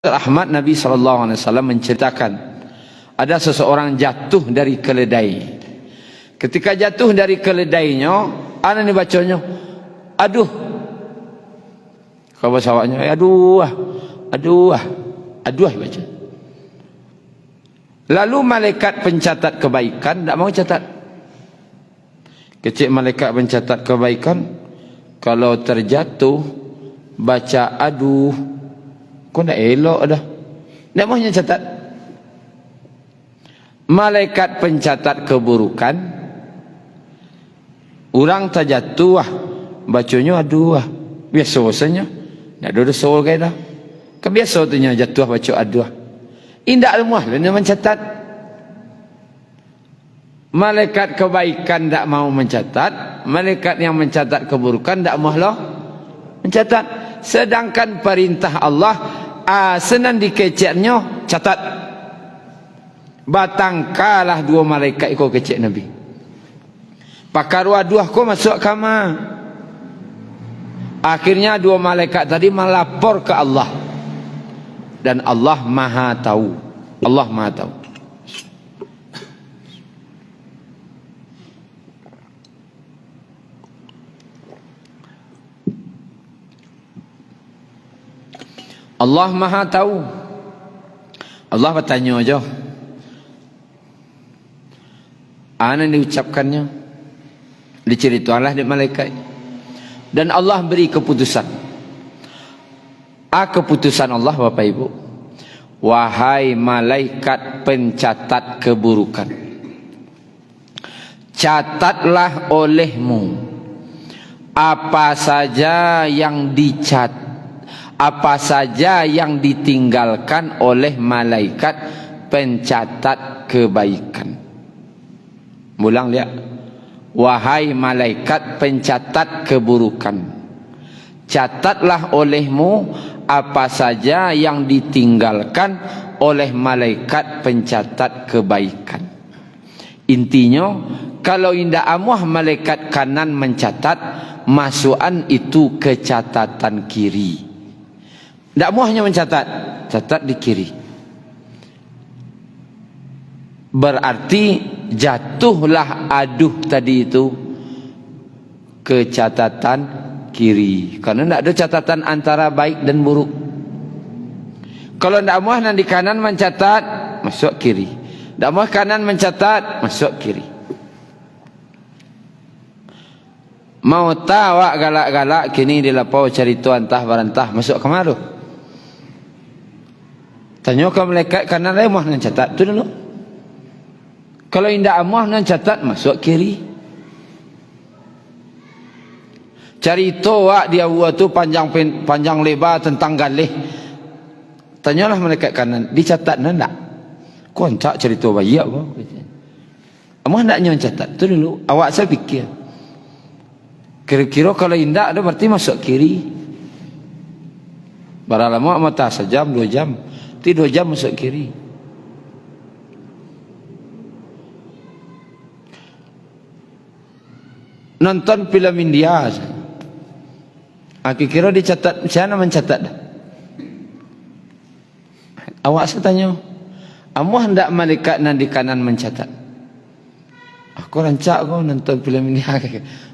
Ahmad, Nabi SAW menceritakan ada seseorang jatuh dari keledai. Ketika jatuh dari keledainya, ana ni bacanya, aduh. Kalau bahasa awaknya, aduh, baca. Lalu malaikat pencatat kebaikan tak mau catat. Kecil malaikat pencatat kebaikan, kalau terjatuh baca aduh, kau nak elok dah. Tak maunya catat. Malaikat pencatat keburukan, orang terjatuh bacanya aduh biasanya nak ada soal kaya dah. Kan biasa tu nya jatuh baca aduh. Indak semua lah mencatat. Malaikat kebaikan tak mau mencatat, malaikat yang mencatat keburukan tak mau lah mencatat. Sedangkan perintah Allah senang dikeceknya catat. Batangkalah dua malaikat ikut kecek Nabi. Pakar waduh ko masuk kamar. Akhirnya dua malaikat tadi melapor ke Allah. Dan Allah Maha tahu. Allah Maha tahu. Allah Maha tahu. Allah bertanya aja. Ana diucapkannya, diceritakanlah di malaikat. Dan Allah beri keputusan. Keputusan Allah Bapak Ibu. Wahai malaikat pencatat keburukan, catatlah olehmu apa saja yang dicatat, apa saja yang ditinggalkan oleh malaikat pencatat kebaikan. Ulang lihat. Wahai malaikat pencatat keburukan, catatlah olehmu apa saja yang ditinggalkan oleh malaikat pencatat kebaikan. Intinya, kalau indah amuah malaikat kanan mencatat, masukan itu ke catatan kiri. Tak muahnya mencatat, catat di kiri. Berarti jatuhlah aduh tadi itu ke catatan kiri. Karena tidak ada catatan antara baik dan buruk. Kalau tidak muah nanti kanan mencatat, masuk kiri. Tidak muah kanan mencatat, masuk kiri. Mau tahu galak-galak kini dilapau cerita antah barantah masuk kemana? Tanya ke malaikat kanan lain muah mencatat tu dulu. Kalau indah amuah nan catat masuk kiri. Cerita dia buat tu panjang lebar tentang galih. Tanyalah malaikat kanan, dicatat nak? Kau tak cerita bayi apa? Amuah naknya catat tu dulu. Awak saya fikir. Kira-kira kalau indah ada berarti masuk kiri. Barang lama mata sejam 2 jam. 2 jam masuk kiri. Nonton film India, kira dicatat, siapa mencatat dah? Awak saya tanya, amuah hendak malaikat nan di kanan mencatat? Aku rancak kau nonton film India,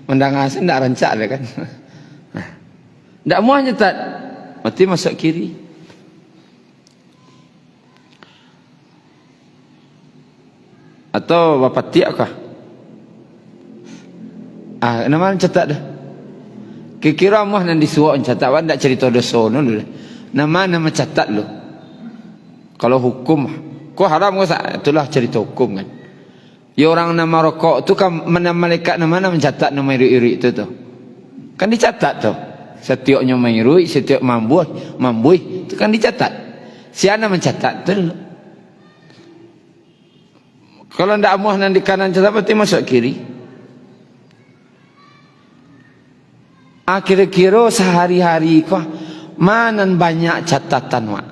mendengar saya hendak rancak lah kan? Hendak muah nyatat, mati masuk kiri. Atau bapak tiak kah? Nama catat dah. Kira-kira muah nan disuruh catat, wan tak cerita dosa dulu. Nama catat lo. Kalau hukum, kau haram kau itulah cerita hukum kan. Ya orang nama rokok tu kan mana malaikat nama mencatat nama iri-iri itu tu. Kan dicatat tu. Setiapnya mairui, setiap mambui, itu kan dicatat. Siapa mencatat tu dulu. Kalau ndak muah nan di kanan catat berarti masuk kiri. Kira-kira sehari-hari kau mana banyak catatan wak?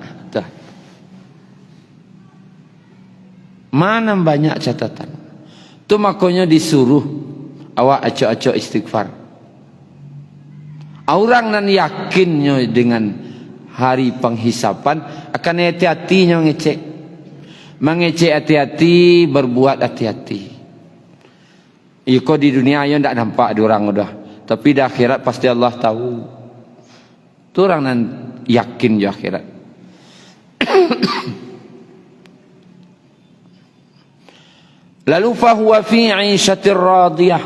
Mana banyak catatan? Tu makanya disuruh awak acok-acok istighfar. Orang nan yakinnya dengan hari penghisapan, akan hati-hatinya mengecek. Mengecek hati-hati, berbuat hati-hati. Iko di dunia ayo ndak nampak diorang udah, tapi di akhirat pasti Allah tahu. Tu orang nan yakin di akhirat. Lalu fahuwa fi 'ishatir radiyah.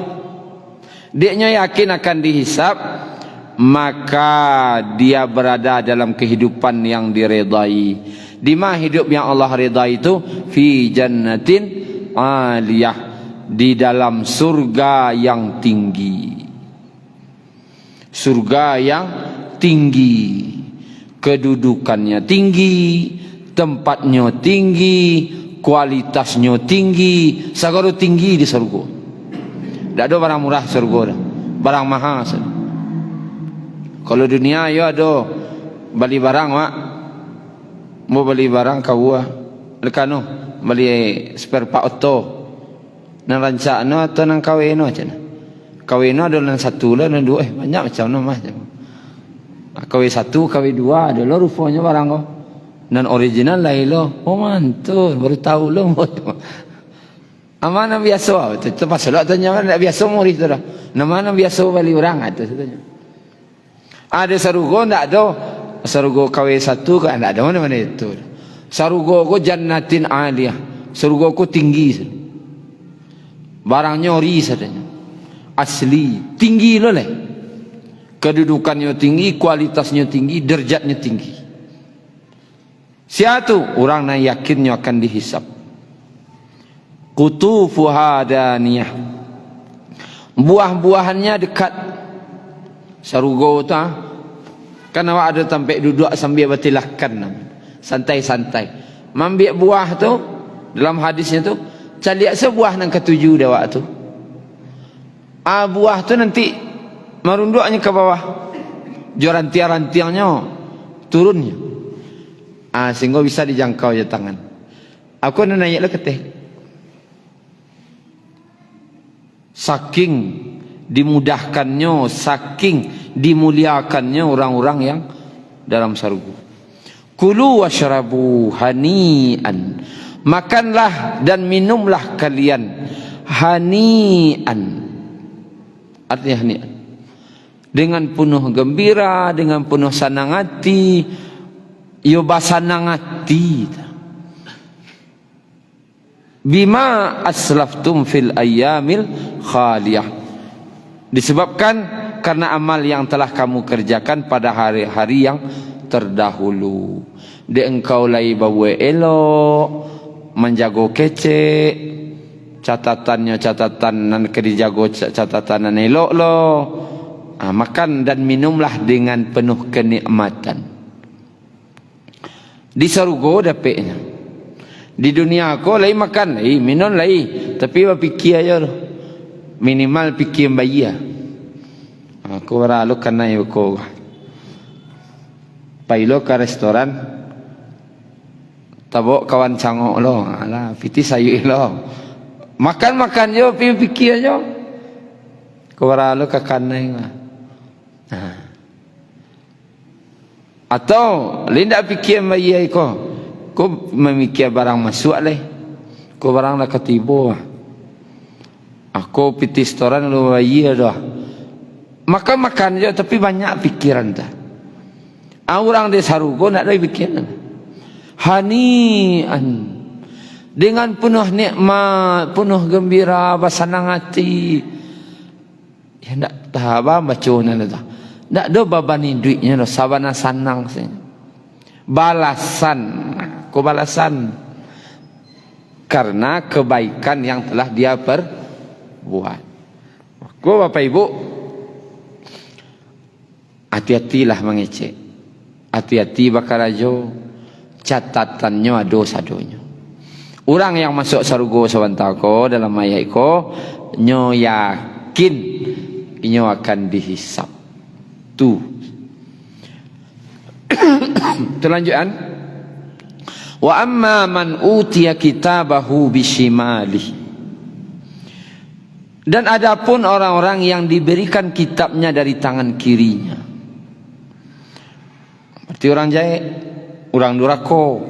Dia yakin akan dihisab, maka dia berada dalam kehidupan yang diredai. Di mana hidup yang Allah redai itu? Fi jannatin 'aliyah, di dalam surga yang tinggi. Surga yang tinggi, kedudukannya tinggi, tempatnya tinggi, kualitasnya tinggi, segala tinggi di surga. Tak ada barang murah surga dah, barang mahal. Kalau dunia ya ada beli barang mak, mau beli barang kau lekano beli spare part auto, nang rancak no atau nang kawin no macam. Kawin no ada nang satu lah, nang dua banyak macam no mah. Kawin satu, kawin dua ada lo rupanya barang kau. Dan original lah lo, oh mantul, baru tahu lo. Amanah biasa, itu pasal lah tanya mana biasa murid tu dah. Nama biasa beli orang itu tanya. Ada sarugo tak ada, sarugo kawin satu kan tak ada mana itu. Sarugo ko jannatin aliyah, sarugo ko tinggi, barang nyori katanya, asli tinggi lo leh, kedudukannya tinggi, kualitasnya tinggi, derajatnya tinggi. Siapa orang yang yakinnya akan dihisab. Qutufuha daniyah, buah-buahannya dekat. Sarugo tu kan awak ada sampai duduk sambil bertilahkan, santai-santai. Mambil buah tu dalam hadisnya tu, caliak sebuah nang ketujuh dewak tu. Buah tu nanti merunduknya ke bawah, jorantiang-rantiangnya turunnya. Sehingga bisa dijangkau je tangan. Aku nak naik lah keteh. Saking dimudahkannya, saking dimuliakannya orang-orang yang dalam surga. Kulu washrabu hani'an, makanlah dan minumlah kalian hani'an, artinya hani'an, dengan penuh gembira, dengan penuh senang hati. Yo basanang hati. Bima aslaftum fil ayyamil khaliyah, disebabkan karena amal yang telah kamu kerjakan pada hari-hari yang terdahulu. Di engkau lai bawa elok, menjago kece, catatannya catatan nan kedijago catatan nan elok lo. Makan dan minumlah dengan penuh kenikmatan. Di surga dapatnya. Di dunia aku lai makan, lai minum lai, tapi fikir aja lo. Minimal fikir bayar. Aku ralu kena aku. Pailo ke restoran, tabok kawan cangok lo, alah piti sayu lo. Makan yo, fikir aja. Aku ralu ke kanai lah. Atau linda fikir bayar ko memikir barang masuk leh, ko barang nak ketibo. Aku piti restoran lu bayar dah. Makan je tapi banyak pikiran dah. Orang di sarugo nak ada pikiran. Hani'an, dengan penuh nikmat, penuh gembira, bersenang hati. Ya nak tahu macam mana dah. Tak ada babani duitnya lo, sabana sanang sih. Balasan, ko balasan karena kebaikan yang telah dia perbuat. Ko bapak ibu, hati-hatilah mengecek, hati-hati bakal ajo catatannya dosa-donya. Orang yang masuk surga sawantako dalam ayat ko, nyo yakin nyo akan dihisab. Terlanjutan. Wa amma man utiya kitabahu bishimali, dan adapun orang-orang yang diberikan kitabnya dari tangan kirinya. Hati orang jahit, orang durhaka.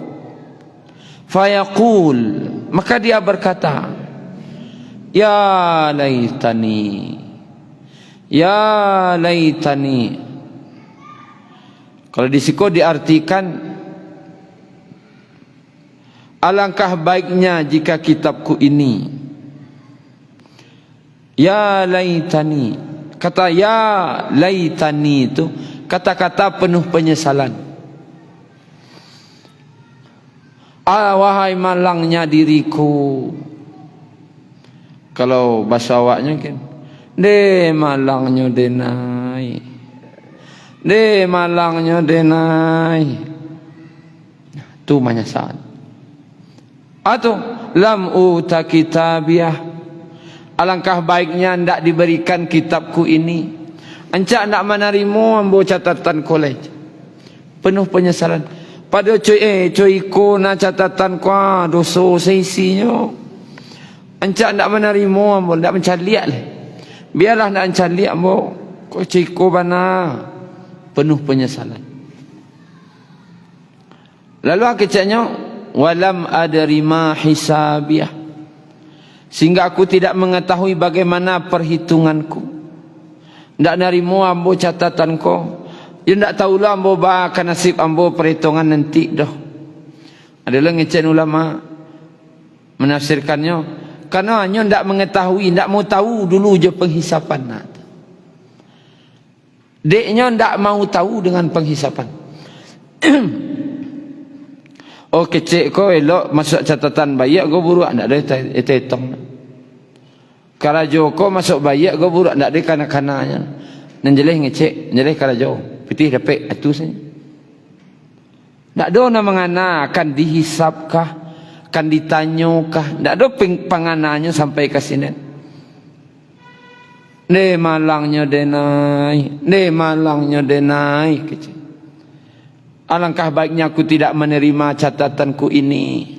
Fayaqul, maka dia berkata, ya laitani, ya laitani. Kalau di situ diartikan, alangkah baiknya jika kitabku ini. Ya laitani, kata ya laitani itu kata-kata penuh penyesalan. Wahai malangnya diriku. Kalau bahasa awaknya kan, de malangnya denai, de malangnya denai. Itu menyesal. Atau lam uta kitabiah, alangkah baiknya ndak diberikan kitabku ini. Encak nak menerima ambo catatan kolej. Penuh penyesalan. Pada cuy ko na catatan ko dosa seisinya. Encak nak menerima ambo ndak mencaliak lah. Biarlah ndak mencaliak ambo. Ko cuy ko bana. Penuh penyesalan. Lalu akhirnya walam adri ma hisabiah, sehingga aku tidak mengetahui bagaimana perhitunganku. Ndak nerimo ambo catatanku. Ya ndak tahulah ambo akan nasib ambo perhitungan nanti dah. Adalah ngecen ulama menafsirkannya, karena nyo ndak mengetahui, ndak mau tahu dulu je penghisapan. Deknya ndak mau tahu dengan penghisapan. Oh kecik ko elok masuk catatan bayak go buruk ndak ada hitung. Karajo ko masuk bayak go buruk ndak ada kana-kananya. Nan jeleh ngecek, jeleh karajo. Pitih dapat atu saja. Ndak ada na mangana akan dihisapkah, akan ditanyokah, ndak ada pangananya sampai ke sini. Ne malangnya denai, ne malangnya denai kecik. Alangkah baiknya aku tidak menerima catatanku ini,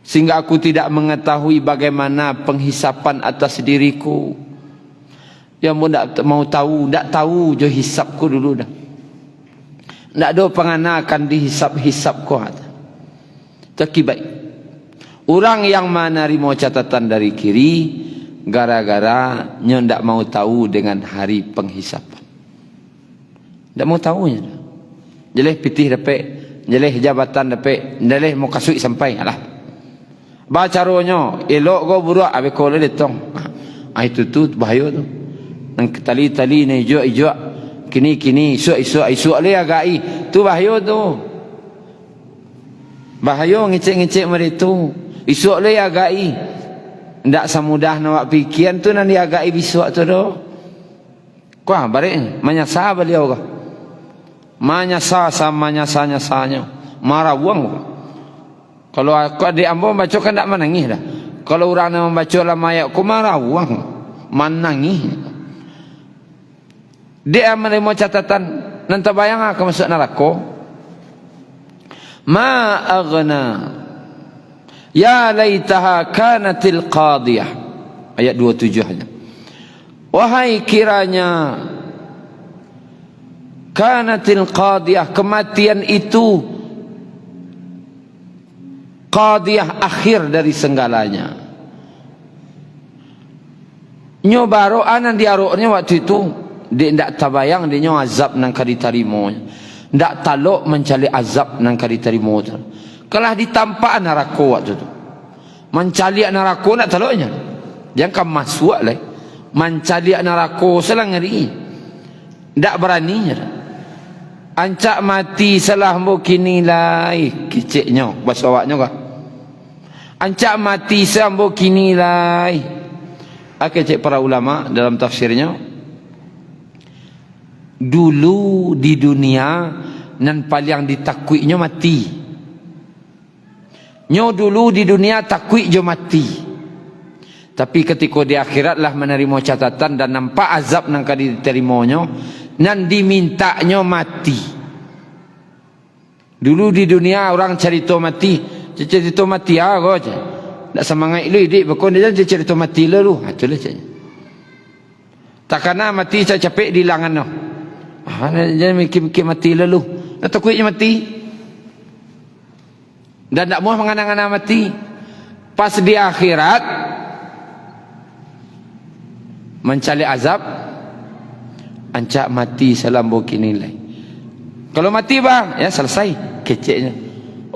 sehingga aku tidak mengetahui bagaimana penghisapan atas diriku. Yang tidak mau tahu, tidak tahu je hisapku dulu dah. Tidak ada pengana akan dihisap-hisapku. Tapi baik. Orang yang menerima catatan dari kiri, gara-gara nya tidak mau tahu dengan hari penghisapan. Tak mau tahunya. Jeleh pitih dapat, jeleh jabatan dapat, jeleh mau kasui sampai alah. Baca rohnya, elok go buruk abe kole detong. Itu tu bahaya tu. Nang tali-tali ni ijo-ijo, kini-kini, isu-isu le agai. Tu bahaya tu. Bahaya ngecek-ngecek mereka. Isu le agai. Ndak semudah nak pikiran tu nan dia agai bisuk tu doh. Kuah barek menyasa beliau kah? Menyasa sama nyasa-nyasanya. Marah uang. Kalau aku adik ambo baca kan tak menangis dah. Kalau orang yang membaca dalam ayat aku marah uang. Menangis. Dia menerima catatan. Nanti bayang aku masuk neraka. Ma aghna. Ya laitaha kanatil qadiyah. Ayat 27 hanya. Wahai kiranya kanatil qadiyah, kematian itu qadiyah, akhir dari segalanya. Nyo baro anan diaroknya waktu itu dia ndak tabayang dia nyo azab nang kaditarimo. Ndak talok mencari azab nang kaditarimo. Kalah ditampak neraka waktu itu. Mencari neraka nak taloknya. Jangan masuk lah. Mencari neraka selang ngeri. Ndak beraninya. Ancak mati salah mo kini lai kiciknya bahasa awaknya kah? Ancak mati sambo kini lai. Cek para ulama dalam tafsirnya. Dulu di dunia nan paling ditakwiknya mati. Nyo dulu di dunia takwik jo mati. Tapi ketika di akhirat lah menerima catatan dan nampak azab nang diterimanya, nan dimintanya mati. Dulu di dunia orang cerita mati, cerita mati aku aja. Tak semangat lu dik berkon dia cerita mati lu. Itulah saja. Takana mati saya capek di langan no. Jangan mikir-mikir mati lalu. Nak takutnya mati. Dan tak mau menganang-anang mati. Pas di akhirat mencari azab, ancak mati salam boki nilai. Kalau mati bang, ya selesai keceknya.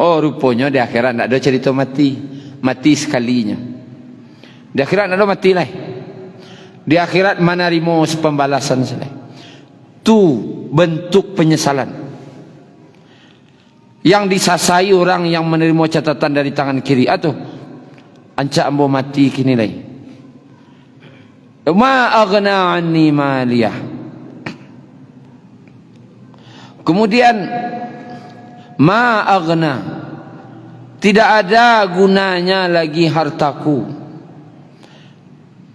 Oh rupanya di akhirat tak ada cerita mati. Mati sekalinya. Di akhirat tak ada mati lah. Di akhirat menerima pembalasan selesai. Tu bentuk penyesalan yang disasai orang yang menerima catatan dari tangan kiri atau ancak ambo mati kini lagi. Ma aghna anni maliyah. Kemudian ma aghna, tidak ada gunanya lagi hartaku.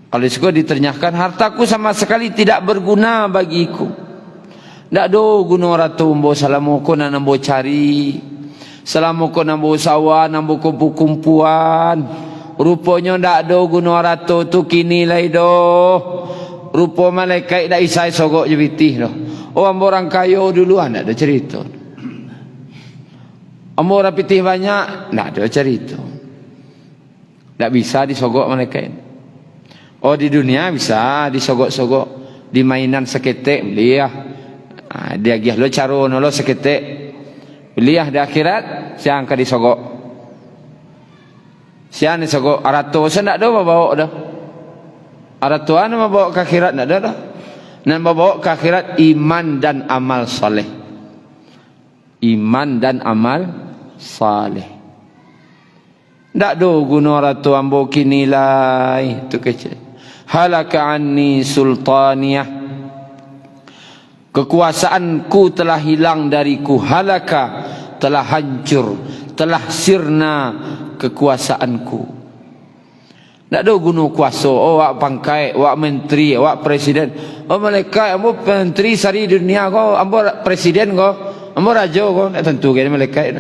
Oleh sebab diternyahkan hartaku sama sekali tidak berguna bagiku. Tak ada guna ratu ambo salamoko nak ambo cari. Salamoko ambo sawah, ambo kumpu-kumpuan. Rupanya tak ada guna ratu tu kini lai doh. Rupa malaikat dak isai sogok je bitih doh. Oh ambo orang kaya duluan tak ada cerita. Ambo orang pitih banyak tak ada cerita. Tak bisa disogok malaikat. Oh di dunia bisa disogok-sogok. Di mainan seketek beli ya. Dia gih lo caro nolo seketek beliah di akhirat siang ka disogok siang disogok arato saya nak do bawa dah arato anu bawa ke akhirat nak dah nan bawa ke akhirat iman dan amal saleh, iman dan amal saleh. Tak do guna arato ambo kinilai tu kecil. Halaka anni sultaniyah, kekuasaanku telah hilang dariku. Halaka, telah hancur, telah sirna kekuasaanku. Tak ada guna kuasa. Oh wak pangkai, wak menteri, wak presiden. Oh malaikat, ambo menteri sari dunia ko, ambo presiden ko, ambo raja ko. Tak tentu kan malaikat.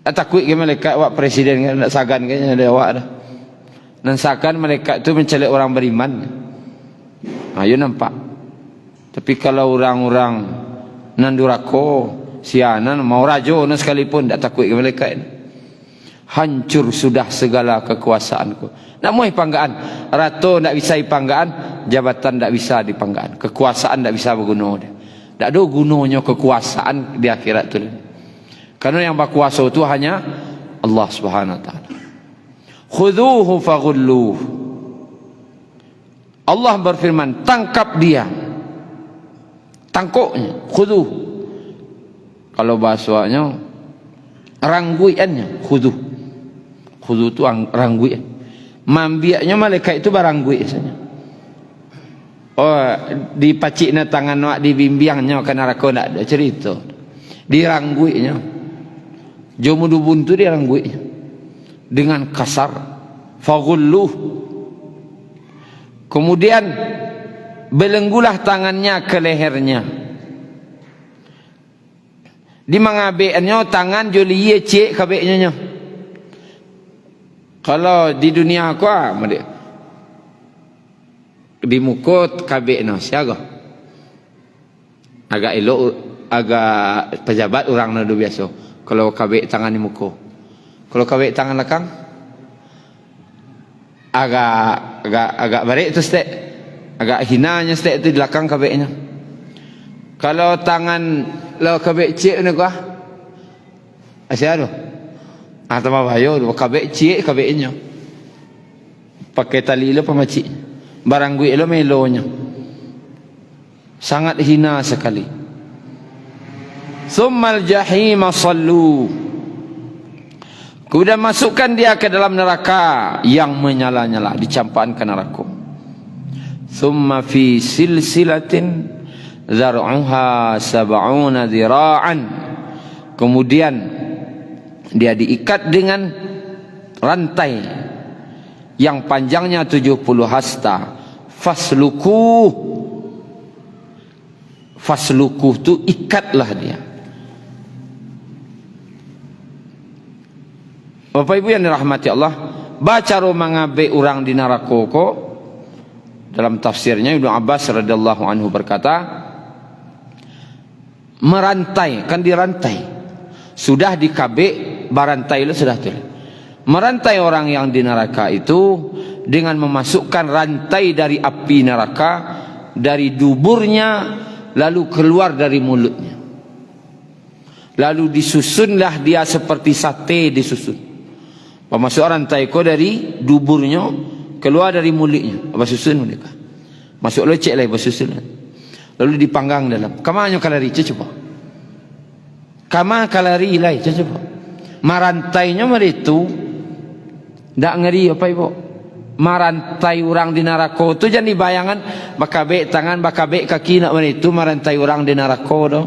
Tak takut kan malaikat wak presiden kan, nak sagan kan ada wak dah. Dan sakan malaikat tu mencelik orang beriman. Ayo nampak. Tapi kalau orang-orang nandurako, sianan mau rajo na sekalipun tak takut ke malaikat. Hancur sudah segala kekuasaanku. Nak mau panggaan, ratu tak bisa panggaan, jabatan tak bisa dipanggaan, kekuasaan tak bisa berguna dia. Tak ada gunanya kekuasaan di akhirat tu. Karena yang berkuasa itu hanya Allah Subhanahu wa taala. Khudhuhu faghulluh. Allah berfirman, tangkap dia. Tangkuknya, khudhuh. Kalau bahasanya rangguiannya, khudhuh. Khudhuh itu rangguian. Mambiaknya malaikat itu baranggui biasanya. Oh, dipaciknya tangan wak dibimbiangnya karena neraka tak ada cerita. Dirangguinya. Jomudu buntu dirangguinya. Dengan kasar. Faghulluh. Kemudian belenggulah tangannya ke lehernya. Di mangabeknya tangan joli cek kabeknya. Kalau di dunia aku di muka kabeknya siaga. Agak elok, agak pejabat orang nado biasa. Kalau kabek tangan di muka. Kalau kabek tangan belakang agak barik tu stek. Agak hinanya stek tu di belakang kabeknya. Kalau tangan lo kabek cik ni kah? Asyik tu. Atau bahayo tu kabek cik kabeknya. Pakai tali lo pemacik. Barang gue lo melonya. Sangat hina sekali. Summal jahim sallu. Kemudian masukkan dia ke dalam neraka yang menyala-nyala, dicampakkan ke neraka. Summa fi silsilatin zar'uha sab'una dhira'an. Kemudian dia diikat dengan rantai yang panjangnya 70 hasta. Fasluku tu ikatlah dia. Bapak Ibu yang dirahmati Allah, baca mangabe orang di neraka ko Dalam tafsirnya Ibnu Abbas radhiyallahu anhu berkata, merantai, kan dirantai. Sudah dikabik, barantai lu sudah tuh. Merantai orang yang di neraka itu dengan memasukkan rantai dari api neraka dari duburnya, lalu keluar dari mulutnya. Lalu disusunlah dia seperti sate disusun. Masuk rantai ko dari duburnya, keluar dari mulutnya. Apa susun mereka? Masuk lecek lah, bersusun. Lalu dipanggang dalam. Kamanya kalari, coba. Kama kalari lah, coba. Marantainya meritu. Tak ngeri apa ibu? Marantai orang di neraka tu jangan dibayangkan bakabek tangan, bakabek kaki nak meritu marantai orang di neraka tu.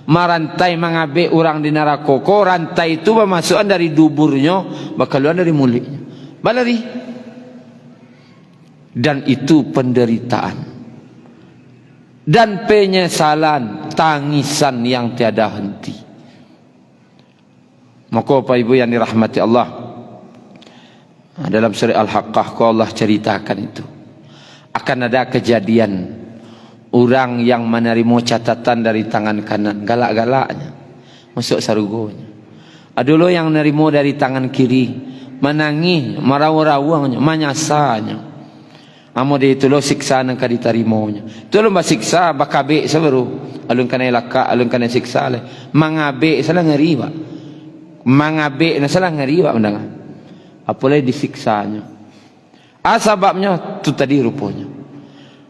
Marantai mengabek orang di neraka ko, rantai itu bermasukan dari duburnya, bakal keluar dari mulutnya. Balari. Dan itu penderitaan dan penyesalan, tangisan yang tiada henti. Maka Bapak Ibu yang dirahmati Allah, dalam surah Al-Haqqah Allah ceritakan itu akan ada kejadian orang yang menerima catatan dari tangan kanan, galak-galaknya masuk sarugonya. Ada lo yang menerima dari tangan kiri, menangis, maraw-rawangnya, menyasanya. Amo dia itu lo siksa nang kaditarimanya. Itu lo basiksa bakabek sabaru. Alun kana laka, alun kana siksa le. Mangabek salah ngeriwa. Mangabek na salah ngeriwa mendengar. Apalagi disiksanya. Sebabnya tu tadi rupanya.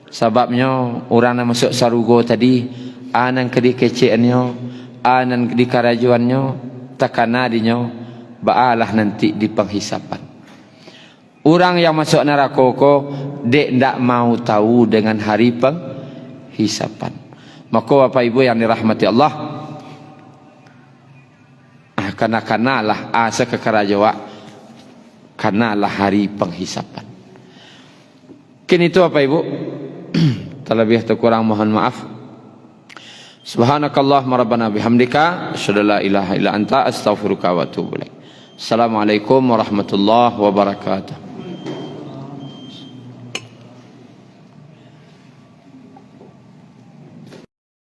Sebabnya orang yang masuk sarugo tadi, anan kedi keceannya, anan kedi karajuannya, takana dinyo, baalah nanti di penghisapan. Orang yang masuk neraka ko dek ndak mau tahu dengan hari penghisapan. Maka Bapak Ibu yang dirahmati Allah, kanalah asa kekarajawa, kanalah hari penghisapan. Kini itu Bapak Ibu, terlebih atau kurang mohon maaf. Subhanakallahumma rabbana bihamdika asyhadu an la ilaha illa anta astaghfiruka wa atubu ilaik. Assalamualaikum warahmatullahi wabarakatuh.